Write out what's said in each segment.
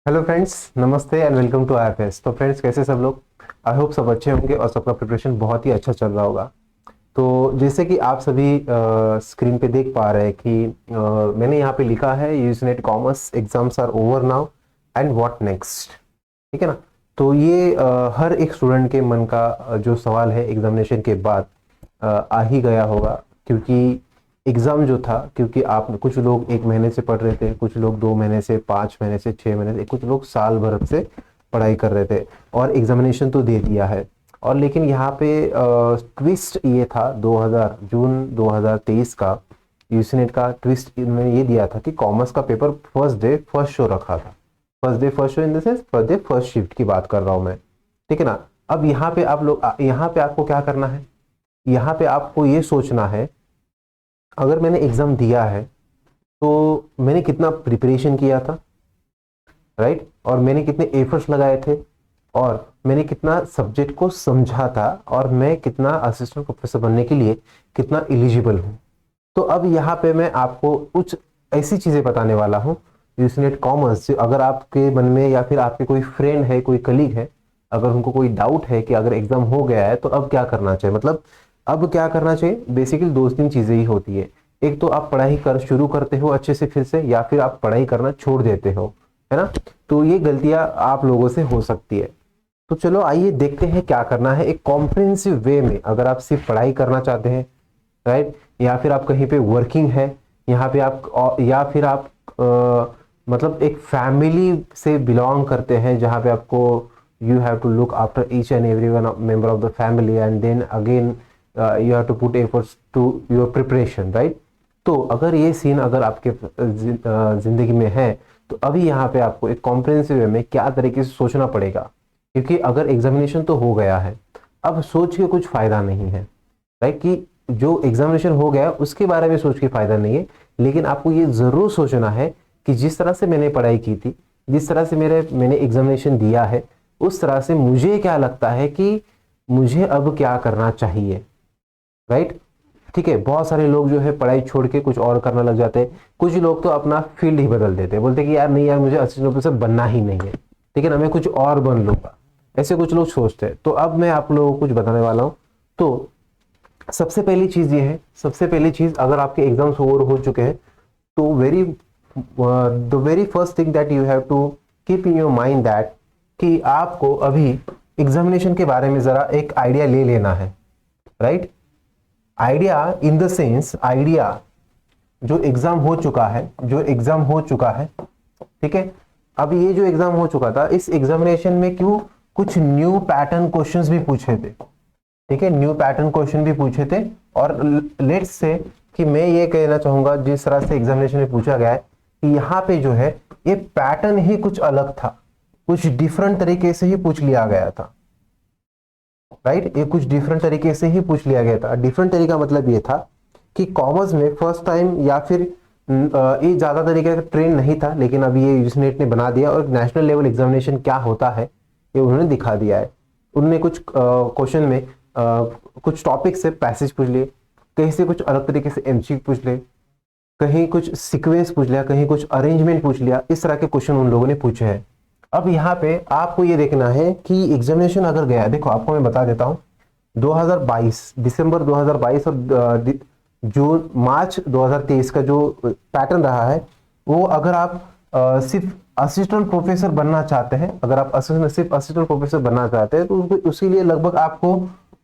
Hello friends, नमस्ते and welcome to IFS. तो friends, कैसे सब लोग? आई होप सब अच्छे होंगे और सबका प्रिपरेशन बहुत ही अच्छा चल रहा होगा। तो जैसे कि आप सभी स्क्रीन पे देख पा रहे हैं कि मैंने यहाँ पे लिखा है UG NET commerce exams are over now and what next. ठीक है ना? तो ये हर एक स्टूडेंट के मन का जो सवाल है एग्जामिनेशन के बाद आ ही गया होगा, क्योंकि एग्ज़ाम जो था, क्योंकि आप कुछ लोग 1 महीने से पढ़ रहे थे, कुछ लोग 2 महीने से, 5 महीने से, 6 महीने से, कुछ लोग साल भर से पढ़ाई कर रहे थे और एग्जामिनेशन तो दे दिया है। और लेकिन यहाँ पे ट्विस्ट ये था 2000 जून 2023 का यूसीनेट का ट्विस्ट इन्होंने ये दिया था कि कॉमर्स का paper first day first show रखा था। First day first show in the sense first day first shift की बात कर रहा हूँ मैं। ठीक है ना? अब यहाँ पे आप लोग, यहाँ पे आपको क्या करना है? यहाँ पे आपको ये सोचना है, अगर मैंने एग्जाम दिया है तो मैंने कितना प्रिपरेशन किया था, राइट? और मैंने कितने एफर्ट्स लगाए थे, और मैंने कितना सब्जेक्ट को समझा था, और मैं कितना असिस्टेंट प्रोफेसर बनने के लिए कितना एलिजिबल हूँ। तो अब यहाँ पे मैं आपको कुछ ऐसी चीजें बताने वाला हूँ यूसीनेट कॉमर्स, अगर आपके मन में या फिर आपके कोई फ्रेंड है, कोई कलीग है, अगर उनको कोई डाउट है कि अगर एग्जाम हो गया है तो अब क्या करना चाहिए, मतलब अब क्या करना चाहिए, बेसिकली दो तीन चीजें ही होती है। एक तो आप पढ़ाई कर शुरू करते हो अच्छे से फिर से, या फिर आप पढ़ाई करना छोड़ देते हो, है ना? तो ये गलतियां आप लोगों से हो सकती है। तो चलो आइए देखते हैं क्या करना है एक कॉम्प्रिहेंसिव वे में। अगर आप सिर्फ पढ़ाई करना चाहते हैं, राइट, या फिर आप कहीं पे वर्किंग है, यहाँ पे आप, या फिर आप मतलब एक फैमिली से बिलोंग करते हैं जहाँ पे आपको you have to look after each and every one member of the family, and then again you have to put efforts to your preparation, right? तो अगर ये सीन अगर आपके जिंदगी में है, तो अभी यहाँ पे आपको एक कॉम्प्रिहेंसिव वे में क्या तरीके से सोचना पड़ेगा, क्योंकि अगर एग्जामिनेशन तो हो गया है, अब सोच के कुछ फायदा नहीं है, राइट? कि जो एग्जामिनेशन हो गया उसके बारे में सोच के फायदा नहीं है, लेकिन आपको ये जरूर सोचना है कि जिस तरह से मैंने पढ़ाई की थी, जिस तरह से मैंने एग्जामिनेशन दिया है, उस तरह से मुझे क्या लगता है कि मुझे अब क्या करना चाहिए, राइट? ठीक है, बहुत सारे लोग जो है पढ़ाई छोड़ के कुछ और करने लग जाते हैं। कुछ लोग तो अपना फील्ड ही बदल देते हैं, बोलते हैं कि यार नहीं यार, मुझे असिस्टेंट प्रोफेसर बनना ही नहीं है, ठीक है ना, मैं कुछ और बन लूंगा। ऐसे कुछ लोग सोचते हैं। तो अब मैं आप लोगों को कुछ बताने वाला हूं। तो सबसे पहली चीज ये है, सबसे पहली चीज, अगर आपके एग्जाम्स ओवर हो चुके हैं तो the very first thing that you have to keep in your mind that कि आपको अभी एग्जामिनेशन के बारे में जरा एक आइडिया ले लेना है, right? Idea in the sense, idea जो एग्जाम हो चुका है, जो एग्जाम हो चुका है, ठीक है, अब ये जो एग्जाम हो चुका था, इस एग्जामिनेशन में क्यों कुछ न्यू पैटर्न क्वेश्चंस भी पूछे थे, ठीक है, न्यू पैटर्न क्वेश्चन भी पूछे थे। और लेट्स से कि मैं ये कहना चाहूंगा, जिस तरह से एग्जामिनेशन में पूछा गया है कि यहाँ पे जो है ये पैटर्न ही कुछ अलग था, कुछ डिफरेंट तरीके से ही पूछ लिया गया था, राइट? ये कुछ डिफरेंट तरीके से ही पूछ लिया गया था। डिफरेंट तरीका मतलब ये था कि कॉमर्स में फर्स्ट टाइम, या फिर ये ज्यादा तरीके का ट्रेंड नहीं था, लेकिन अभी ये यूजीनेट ने बना दिया और नेशनल लेवल एग्जामिनेशन क्या होता है ये उन्होंने दिखा दिया है। उन्होंने कुछ क्वेश्चन में कुछ टॉपिक से पैसेज पूछ लिए, कहीं से कुछ अलग तरीके से एमसीक्यू पूछ ले, कहीं कुछ सीक्वेंस पूछ लिया, कहीं कुछ अरेंजमेंट पूछ लिया। इस तरह के क्वेश्चन उन लोगों ने पूछे हैं। अब यहाँ पे आपको ये देखना है कि एग्जामिनेशन अगर गया, देखो आपको मैं बता देता हूँ, 2022 दिसंबर 2022 और जून मार्च 2023 का जो पैटर्न रहा है, वो अगर आप सिर्फ असिस्टेंट प्रोफेसर बनना चाहते हैं, अगर आप सिर्फ असिस्टेंट प्रोफेसर बनना चाहते हैं, तो उसके लिए लगभग आपको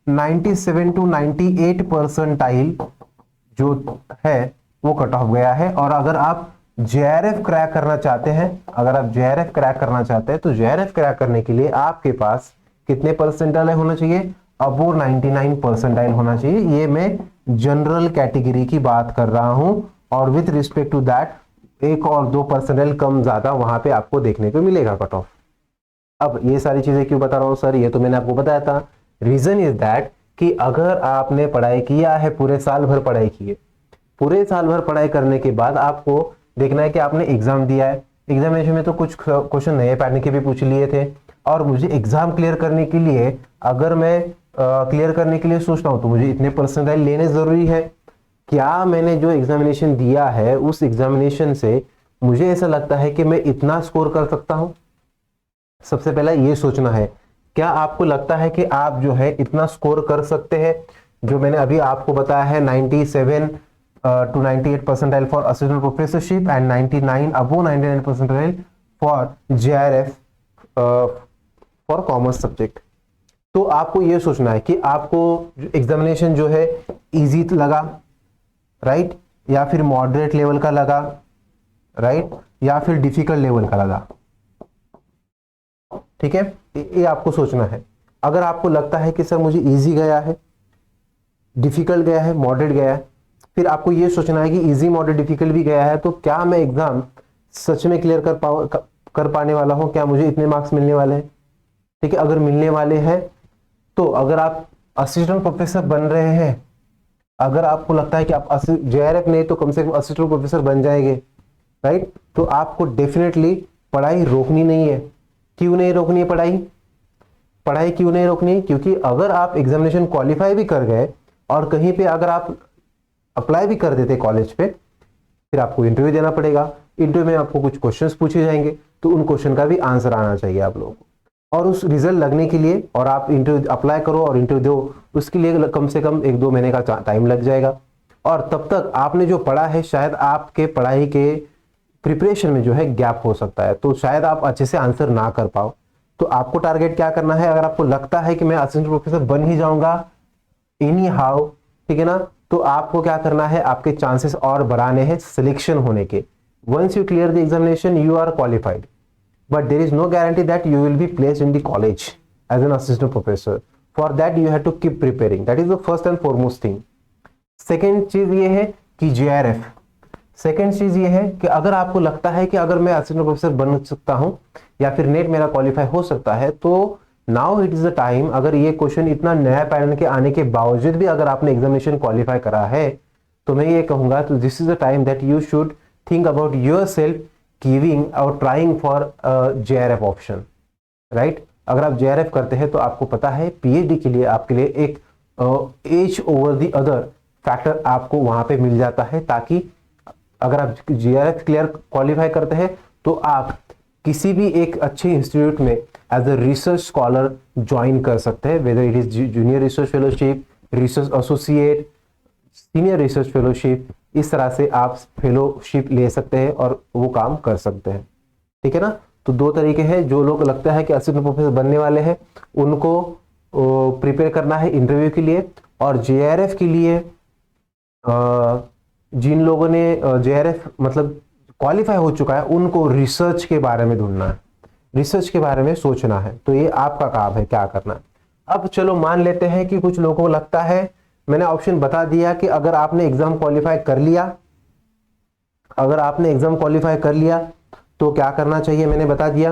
97 to 98 परसेंटाइल जो है वो कट ऑफ गया है। और अगर आप जेआरएफ क्रैक करना चाहते हैं, अगर आप जेआरएफ क्रैक करना चाहते हैं, तो जेआरएफ क्रैक करने के लिए आपके पास कितने परसेंटाइल होना चाहिए? अबोव 99 परसेंटाइल होना चाहिए। ये मैं जनरल कैटेगरी की बात कर रहा हूं, और विथ रिस्पेक्ट टू दैट 1 और 2 परसेंटाइल कम ज्यादा वहां पे आपको देखने को मिलेगा कट ऑफ। अब ये सारी चीजें क्यों बता रहा हूं सर? ये तो मैंने आपको बताया था। रीजन इज दैट कि अगर आपने पढ़ाई किया है, पूरे साल भर पढ़ाई की है, पूरे साल भर पढ़ाई करने के बाद आपको देखना है कि आपने एग्जाम दिया है, एग्जामिनेशन में तो कुछ क्वेश्चन नए पैटर्न के भी पूछ लिए थे, और मुझे एग्जाम क्लियर करने के लिए, अगर मैं क्लियर करने के लिए सोचता हूं तो मुझे इतने परसेंटाइल लेने जरूरी है। क्या मैंने जो एग्जामिनेशन दिया है उस एग्जामिनेशन से मुझे ऐसा लगता है कि मैं इतना स्कोर कर सकता हूं? सबसे पहला ये सोचना है, क्या आपको लगता है कि आप जो है इतना स्कोर कर सकते हैं? जो मैंने अभी आपको बताया है 97 to 98 percentile for assistant professorship and 99 above 99 percentile for JRF for commerce subject. तो आपको ये सोचना है कि आपको एग्जामिनेशन जो है इजी लगा, राइट, या फिर मॉडरेट लेवल का लगा, राइट, या फिर डिफिकल्ट लेवल का लगा। ठीक है, ये आपको सोचना है। अगर आपको लगता है कि सर मुझे इजी गया है, डिफिकल्ट गया है, मॉडरेट गया है, फिर आपको ये सोचना है कि इजी, मॉडरेट, डिफिकल्ट भी गया है, तो क्या मैं एग्जाम सच में क्लियर कर पाने वाला हूं? क्या मुझे इतने मार्क्स मिलने वाले हैं? ठीक है, अगर मिलने वाले हैं तो अगर आप असिस्टेंट प्रोफेसर बन रहे हैं, अगर आपको लगता है कि आप JRF नहीं तो कम से कम असिस्टेंट प्रोफेसर बन जाएंगे, राइट, तो आपको डेफिनेटली पढ़ाई रोकनी नहीं है। क्यों नहीं रोकनी है पढ़ाई क्यों नहीं रोकनी है? क्योंकि अगर आप एग्जामिनेशन क्वालिफाई भी कर गए और कहीं पे अगर आप अप्लाई भी कर देते कॉलेज पे, फिर आपको इंटरव्यू देना पड़ेगा। इंटरव्यू में आपको कुछ क्वेश्चंस पूछे जाएंगे, तो उन क्वेश्चन का भी आंसर आना चाहिए आप लोगों को। और उस रिजल्ट लगने के लिए, और आप इंटरव्यू अप्लाई करो और इंटरव्यू दो, उसके लिए कम से कम 1-2 महीने का टाइम लग जाएगा। और तब तक आपने जो पढ़ा है, शायद आपके पढ़ाई के प्रिपरेशन में जो है गैप हो सकता है, तो शायद आप अच्छे से आंसर ना कर पाओ। तो आपको टारगेट क्या करना है? अगर आपको लगता है कि मैं असिस्टेंट प्रोफेसर बन ही जाऊंगा एनी हाउ, ठीक है ना, तो आपको क्या करना है? आपके चांसेस और बढ़ाने हैं सिलेक्शन होने के। Once you clear the examination you are qualified, but there is no guarantee that you will be placed in the college as an assistant professor. For that you have to keep preparing. That is the first and foremost thing. Second चीज ये है कि JRF, second चीज ये है कि अगर आपको लगता है कि अगर मैं असिस्टेंट प्रोफेसर बन सकता हूं या फिर नेट मेरा क्वालिफाई हो सकता है, तो now it is the time. अगर ये क्वेश्चन इतना नया पैटर्न के आने के बावजूद भी अगर आपने एग्जामिनेशन क्वालिफाई करा है, तो मैं ये कहूंगा तो this is the time that you should think about yourself giving और trying for JRF option, right. अगर आप JRF करते हैं तो आपको पता है PhD के लिए आपके लिए एक edge over the other factor आपको वहां पे मिल जाता है, ताकि अगर आप JRF क्लियर क्वालिफाई करते हैं तो आप किसी भी एक अच्छे इंस्टीट्यूट में as a research scholar join कर सकते हैं, whether it is junior research fellowship, research associate, senior research fellowship. इस तरह से आप फेलोशिप ले सकते हैं और वो काम कर सकते हैं, ठीक है ना। तो दो तरीके हैं। जो लोग लगता है कि असिस्टेंट प्रोफेसर बनने वाले हैं उनको प्रिपेयर करना है इंटरव्यू के लिए, और JRF के लिए जिन लोगों ने JRF मतलब क्वालिफाई हो चुका है उनको रिसर्च के बारे में ढूंढना है, रिसर्च के बारे में सोचना है। तो ये आपका काम है क्या करना है। अब चलो मान लेते हैं कि कुछ लोगों को लगता है, मैंने ऑप्शन बता दिया कि अगर आपने एग्जाम क्वालिफाई कर लिया, अगर आपने एग्जाम क्वालिफाई कर लिया तो क्या करना चाहिए, मैंने बता दिया,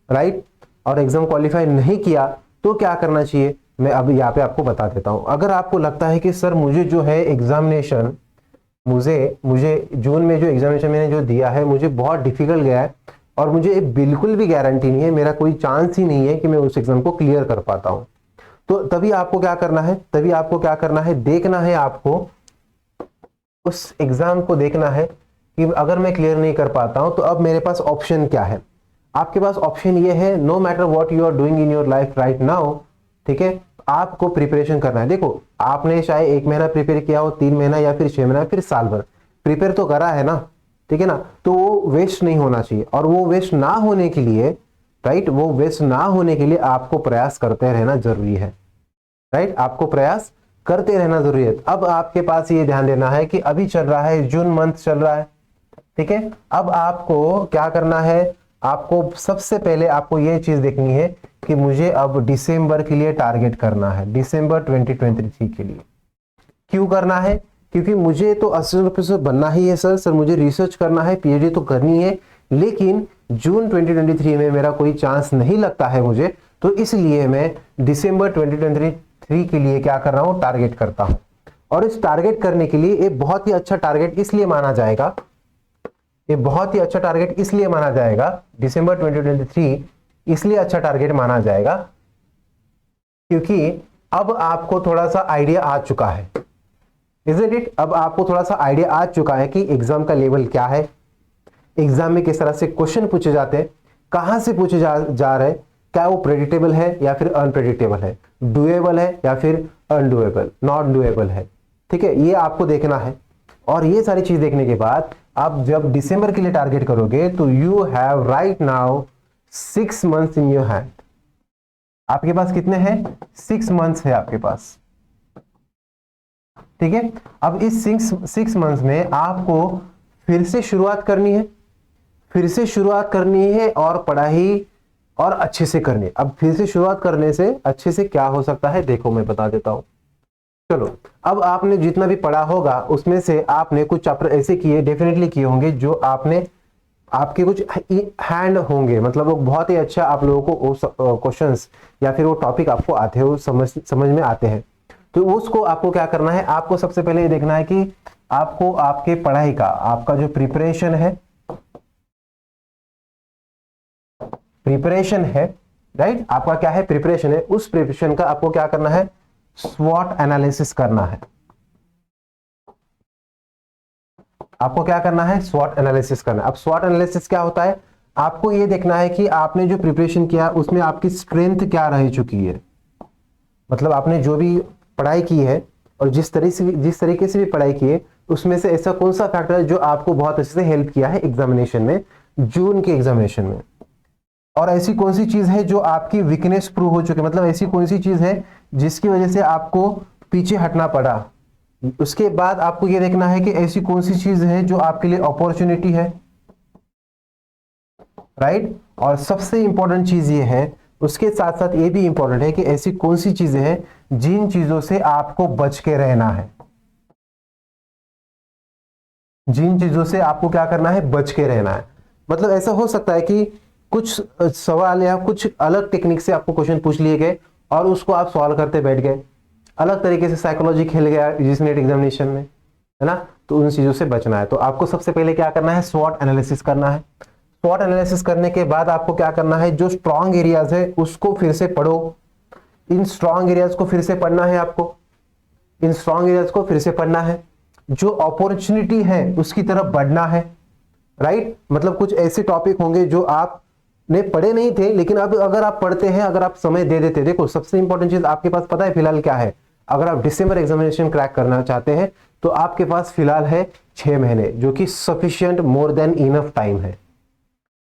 राइट। और एग्जाम क्वालिफाई नहीं किया तो क्या करना चाहिए, मैं अब यहाँ पे आपको बता देता हूं। अगर आपको लगता है कि सर मुझे जो है एग्जामिनेशन, मुझे जून में जो एग्जामिनेशन मैंने जो दिया है मुझे बहुत डिफिकल्ट गया है और मुझे बिल्कुल भी गारंटी नहीं है, मेरा कोई चांस ही नहीं है कि मैं उस एग्जाम को क्लियर कर पाता हूं, तो तभी आपको क्या करना है, देखना है आपको उस एग्जाम को, देखना है कि अगर मैं क्लियर नहीं कर पाता हूं तो अब मेरे पास ऑप्शन क्या है। आपके पास ऑप्शन ये है, no matter what you are doing in your life right now, ठीक है, आपको प्रिपरेशन करना है। देखो आपने चाहे 1 महीना प्रिपेयर किया हो, 3 महीना या फिर 6 महीना, फिर साल भर प्रिपेयर तो करा है ना, ठीक है ना, तो वो वेस्ट नहीं होना चाहिए। और वो वेस्ट ना होने के लिए, राइट, वो वेस्ट ना होने के लिए आपको प्रयास करते रहना जरूरी है, राइट, आपको प्रयास करते रहना जरूरी है। अब आपके पास ये ध्यान देना है कि अभी चल रहा है जून मंथ चल रहा है, ठीक है। अब आपको क्या करना है, आपको सबसे पहले आपको ये चीज देखनी है कि मुझे अब दिसंबर के लिए टारगेट करना है, दिसंबर 2023 के लिए। क्यों करना है, क्योंकि मुझे तो असिस्टेंट प्रोफेसर बनना ही है सर मुझे रिसर्च करना है, PhD तो करनी है, लेकिन जून 2023 में मेरा कोई चांस नहीं लगता है मुझे, तो इसलिए मैं दिसंबर 2023 के लिए क्या कर रहा हूं, टारगेट करता हूं। और इस टारगेट करने के लिए एक बहुत ही अच्छा टारगेट इसलिए माना जाएगा, ये बहुत ही अच्छा टारगेट इसलिए माना जाएगा, दिसंबर 2023 इसलिए अच्छा टारगेट माना जाएगा क्योंकि अब आपको थोड़ा सा आइडिया आ चुका है, इज़न्ट इट। अब आपको थोड़ा सा आइडिया आ चुका है कि एग्जाम का लेवल क्या है, एग्जाम में किस तरह से क्वेश्चन पूछे जाते हैं, कहां से पूछे जा रहे हैं, क्या वो प्रेडिक्टेबल है या फिर अनप्रेडिक्टेबल है, डुएबल है या फिर अनडुएबल, नॉट डुएबल है। ठीक है, ये आपको देखना है। और ये सारी चीज देखने के बाद आप जब दिसंबर के लिए टारगेट करोगे तो you have right now 6 months in your hand. आपके पास कितने हैं? 6 मंथ्स है आपके पास। ठीक है, अब इस 6 मंथ्स में आपको फिर से शुरुआत करनी है, फिर से शुरुआत करनी है और पढ़ाई और अच्छे से करनी है। अब फिर से शुरुआत करने से अच्छे से क्या हो सकता है, देखो मैं बता देता हूं। चलो, अब आपने जितना भी पढ़ा होगा उसमें से आपने कुछ चैप्टर ऐसे किए, डेफिनेटली किए होंगे जो आपने आपके कुछ हैंड होंगे, मतलब वो बहुत ही अच्छा आप लोगों को क्वेश्चंस या फिर वो टॉपिक आपको आते हैं, वो समझ में आते हैं। तो उसको आपको क्या करना है, आपको सबसे पहले ये देखना है कि आपको आपके पढ़ाई का आपका जो प्रिपरेशन है, राइट, आपका क्या है, प्रिपरेशन है। उस प्रिपरेशन का आपको क्या करना है, स्वॉट एनालिसिस करना है। आपको क्या करना है, स्वॉट एनालिसिस करना है। अब स्वॉट एनालिसिस क्या होता है, आपको ये देखना है कि आपने जो प्रिपरेशन किया उसमें आपकी स्ट्रेंथ क्या रह चुकी है। मतलब आपने जो भी पढ़ाई की है और जिस तरीके से भी पढ़ाई की है उसमें से ऐसा कौन सा फैक्टर है जो आपको बहुत अच्छे से हेल्प किया है एग्जामिनेशन में, जून के एग्जामिनेशन में। और ऐसी कौन सी चीज है जो आपकी वीकनेस प्रूव हो चुकी है, मतलब ऐसी कौन सी चीज है जिसकी वजह से आपको पीछे हटना पड़ा। उसके बाद आपको यह देखना है कि ऐसी कौन सी चीज है जो आपके लिए अपॉर्चुनिटी है, राइट। और सबसे इंपॉर्टेंट चीज ये है, उसके साथ साथ ये भी इंपॉर्टेंट है कि ऐसी कौन सी चीजें हैं जिन चीजों से आपको बच के रहना है, जिन चीजों से आपको क्या करना है, बच के रहना है। मतलब ऐसा हो सकता है कि कुछ सवाल या कुछ अलग टेक्निक से आपको क्वेश्चन पूछ लिए गए और उसको आप सॉल्व करते बैठ गए, अलग तरीके से साइकोलॉजी खेल गया जिस नेट एग्जामिनेशन में, है ना। तो उन चीजों से बचना है। तो आपको सबसे पहले क्या करना है, स्वॉट एनालिसिस करना है। स्वॉट एनालिसिस करने के बाद आपको क्या करना है, जो स्ट्रॉन्ग एरियाज है उसको फिर से पढ़ो। इन स्ट्रॉन्ग एरियाज को फिर से पढ़ना है आपको, इन स्ट्रॉन्ग एरियाज को फिर से पढ़ना है। जो अपॉर्चुनिटी है उसकी तरफ बढ़ना है, राइट। मतलब कुछ ऐसे टॉपिक होंगे जो आपने पढ़े नहीं थे, लेकिन अब अगर आप पढ़ते हैं, अगर आप समय दे देते, देखो सबसे इंपॉर्टेंट चीज आपके पास पता है फिलहाल क्या है। अगर आप दिसंबर एग्जामिनेशन क्रैक करना चाहते हैं तो आपके पास फिलहाल है 6 महीने, जो कि sufficient, more than enough time है।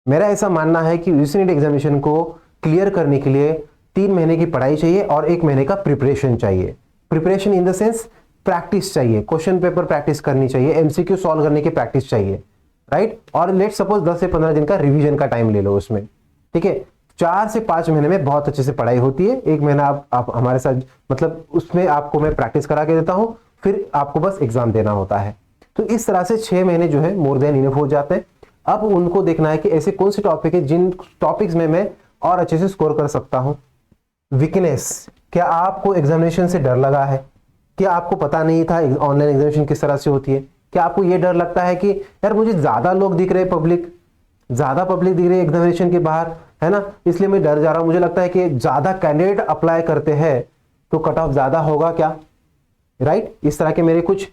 मेरा ऐसा मानना है कि यूजीसी नेट एग्जामिनेशन को क्लियर करने के लिए 3 महीने की पढ़ाई चाहिए और 1 महीने का प्रिपरेशन चाहिए। Preparation in the sense practice चाहिए, क्वेश्चन पेपर प्रैक्टिस करनी चाहिए, एमसीक्यू सॉल्व करने की प्रैक्टिस चाहिए, राइट। और लेट सपोज 10 से 15 दिन का रिवीजन का टाइम ले लो उसमें, ठीक है। 4 से 5 महीने में बहुत अच्छे से पढ़ाई होती है। 1 महीना आप हमारे साथ, मतलब उसमें आपको मैं प्रैक्टिस करा के देता हूं, फिर आपको बस एग्जाम देना होता है। तो इस तरह से 6 महीने जो है मोर देन इनफ हो जाते हैं। अब उनको देखना है कि ऐसे कौन से टॉपिक है जिन टॉपिक्स में मैं और अच्छे से स्कोर कर सकता हूं। वीकनेस, क्या आपको एग्जामिनेशन से डर लगा है, क्या आपको पता नहीं था ऑनलाइन एग्जामिनेशन किस तरह से होती है, क्या आपको यह डर लगता है कि यार मुझे ज्यादा लोग दिख रहे, ज्यादा पब्लिक दिख रही है एग्जामिनेशन के बाहर, है ना, इसलिए मैं डर जा रहा हूं। मुझे लगता है कि ज्यादा कैंडिडेट अप्लाई करते हैं तो कट ऑफ ज्यादा होगा क्या, राइट। इस तरह के मेरे कुछ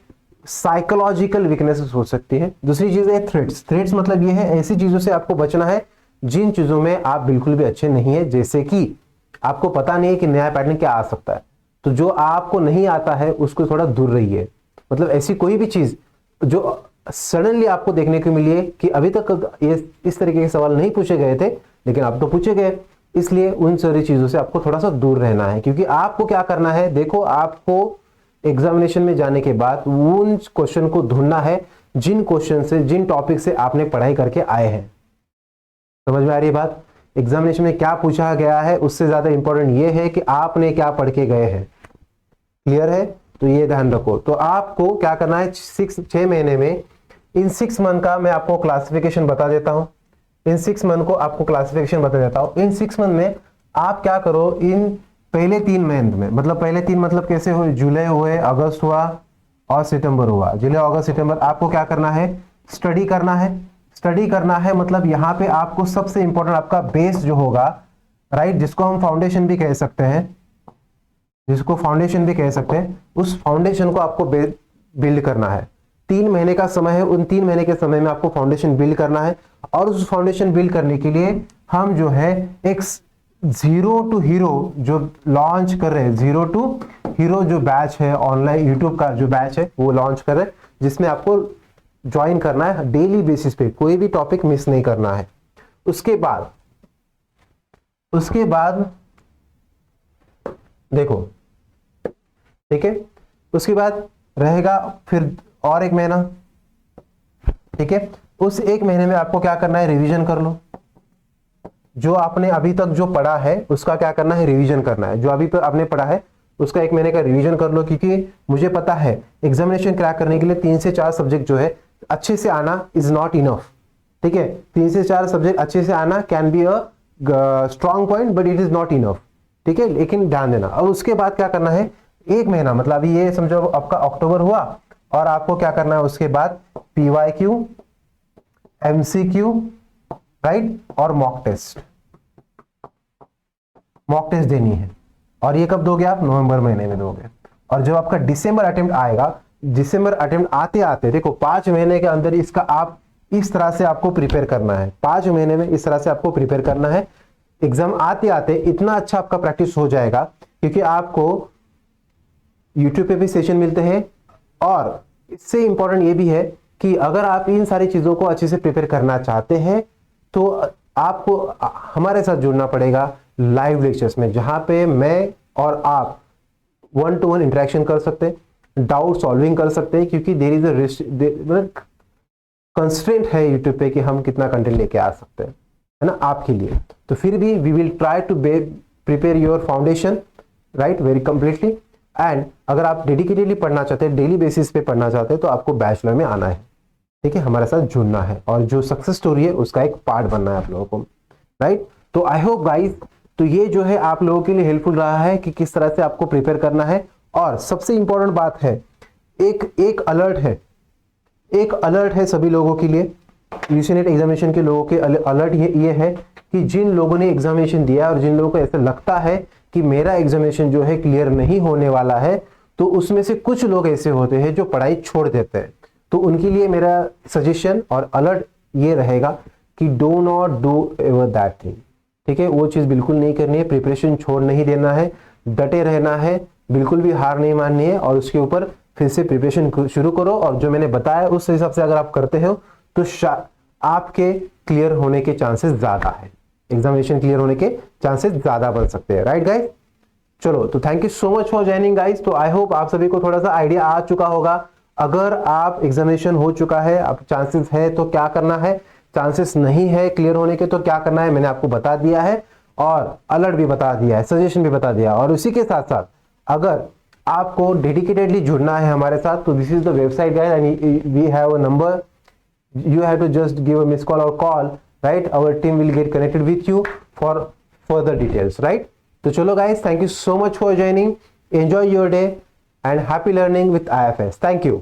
साइकोलॉजिकल वीकनेसेस हो सकती है। दूसरी चीज है थ्रेट्स मतलब ये है ऐसी चीजों से आपको बचना है जिन चीजों में आप बिल्कुल भी अच्छे नहीं है, जैसे कि आपको पता नहीं है कि नया पैटर्न क्या आ सकता है, तो जो आपको नहीं आता है उसको थोड़ा दूर रहिए। मतलब ऐसी कोई भी चीज जो सडनली आपको देखने को मिली है कि अभी तक ये इस तरीके के सवाल नहीं पूछे गए थे लेकिन अब तो पूछे गए, इसलिए उन सारी चीजों से आपको थोड़ा सा दूर रहना है। क्योंकि आपको क्या करना है, देखो आपको एग्जामिनेशन में जाने के बाद उन क्वेश्चन को ढूंढना है जिन क्वेश्चन से, जिन टॉपिक से आपने पढ़ाई करके आए हैं। समझ में आ रही है बात। एग्जामिनेशन में क्या पूछा गया है उससे ज्यादा इंपॉर्टेंट ये है कि आपने क्या पढ़ के गए हैं। क्लियर है, तो ये ध्यान रखो। तो आपको क्या करना है, 6 महीने में इन 6 मंथ का मैं आपको क्लासिफिकेशन बता देता हूं। इन 6 मंथ को आपको क्लासिफिकेशन बता देता हूं। इन 6 मंथ में आप क्या करो, इन पहले 3 मंथ में, मतलब पहले 3 मतलब कैसे हुए, जुलाई हुए, अगस्त हुआ और सितंबर हुआ। जुलाई, अगस्त, सितंबर आपको क्या करना है, स्टडी करना है। स्टडी करना है मतलब यहाँ पे आपको सबसे इंपॉर्टेंट आपका बेस जो होगा, राइट, जिसको हम फाउंडेशन भी कह सकते हैं, उस फाउंडेशन को आपको बिल्ड करना है। 3 महीने का समय है, उन 3 महीने के समय में आपको फाउंडेशन बिल्ड करना है। और उस फाउंडेशन बिल्ड करने के लिए हम जो है एक जीरो टू हीरो जो लॉन्च कर रहे हैं, जीरो टू हीरो जो बैच है ऑनलाइन यूट्यूब का जो बैच है वो लॉन्च कर रहे हैं, जिसमें आपको ज्वाइन करना है डेली बेसिस पे, कोई भी टॉपिक मिस नहीं करना है। उसके बाद देखो, ठीक है, उसके बाद रहेगा फिर और एक महीना, ठीक है। उस एक महीने में आपको क्या करना है, रिवीजन कर लो। जो आपने अभी तक जो पढ़ा है उसका क्या करना है, रिवीजन करना है। जो अभी तक आपने पढ़ा है उसका एक महीने का रिवीजन कर लो, क्योंकि मुझे पता है एग्जामिनेशन क्रैक करने के लिए 3 से 4 सब्जेक्ट जो है अच्छे से आना इज नॉट इनफ, ठीक है। 3 से 4 सब्जेक्ट अच्छे से आना can be a strong point, but it is not enough, ठीक है। लेकिन ध्यान देना, अब उसके बाद क्या करना है, एक महीना मतलब अभी ये समझो आपका अक्टूबर हुआ, और आपको क्या करना है उसके बाद PYQ, MCQ, राइट, और मॉक टेस्ट देनी है। और ये कब दोगे आप, नवंबर महीने में दोगे। और जब आपका दिसंबर अटेम्प्ट आएगा, दिसंबर अटेम्प्ट आते आते देखो 5 महीने के अंदर इसका आप इस तरह से आपको प्रिपेयर करना है, 5 महीने में इस तरह से आपको प्रिपेयर करना है। एग्जाम आते आते इतना अच्छा आपका प्रैक्टिस हो जाएगा, क्योंकि आपको यूट्यूब पे भी सेशन मिलते हैं। और इससे इंपॉर्टेंट ये भी है कि अगर आप इन सारी चीजों को अच्छे से प्रिपेयर करना चाहते हैं तो आपको हमारे साथ जुड़ना पड़ेगा लाइव लेक्चर्स में, जहां पे मैं और आप 1-to-1 इंटरेक्शन कर सकते हैं, डाउट सॉल्विंग कर सकते हैं, क्योंकि देयर इज अ कंस्ट्रेंट है यूट्यूब पे कि हम कितना कंटेंट लेके आ सकते हैं, है ना, आपके लिए। तो फिर भी we will try to prepare your foundation, right, very completely. And अगर आप डेडिकेटेडली पढ़ना चाहते हैं, डेली बेसिस पे पढ़ना चाहते हैं, तो आपको बैचलर में आना है, ठीक है, हमारे साथ जुड़ना है, और जो सक्सेस स्टोरी है उसका एक पार्ट बनना है आप लोगों को, राइट। तो आई होप गाइस, तो ये जो है आप लोगों के लिए हेल्पफुल रहा है कि किस तरह से आपको प्रिपेयर करना है। और सबसे इंपॉर्टेंट बात है, एक अलर्ट है सभी लोगों के लिए, यूसीनेट एग्जामिनेशन के लोगों के अलर्ट ये है कि जिन लोगों ने एग्जामिनेशन दिया और जिन लोगों को ऐसा लगता है कि मेरा एग्जामिनेशन जो है क्लियर नहीं होने वाला है, तो उसमें से कुछ लोग ऐसे होते हैं जो पढ़ाई छोड़ देते हैं। तो उनके लिए मेरा सजेशन और अलर्ट ये रहेगा कि do not do ever that thing, ठीक है। वो चीज बिल्कुल नहीं करनी है, प्रिपरेशन छोड़ नहीं देना है, डटे रहना है, बिल्कुल भी हार नहीं माननी है, और उसके ऊपर फिर से प्रिपरेशन शुरू करो। और जो मैंने बताया उस हिसाब से अगर आप करते हो तो आपके क्लियर होने के चांसेस ज्यादा है, एग्जामिनेशन क्लियर होने के चांसेस ज्यादा बन सकते हैं, राइट गाइस। चलो, तो thank you so much for joining guys. तो आई होप आप सभी को थोड़ा सा आइडिया आ चुका होगा। अगर आप एग्जामिनेशन हो चुका है, अब चांसेस है तो क्या करना है, चांसेस नहीं है क्लियर होने के तो क्या करना है, मैंने आपको बता दिया है, और अलर्ट भी बता दिया है, सजेशन भी बता दिया। और उसी के साथ साथ अगर आपको डेडिकेटेडली जुड़ना है हमारे साथ, तो this is the website guys, and we have a number, you have to just give a missed call or call, right, our team will get connected with you for further details, right। तो चलो guys, thank you so much for joining, enjoy your day and happy learning with IFS, thank you।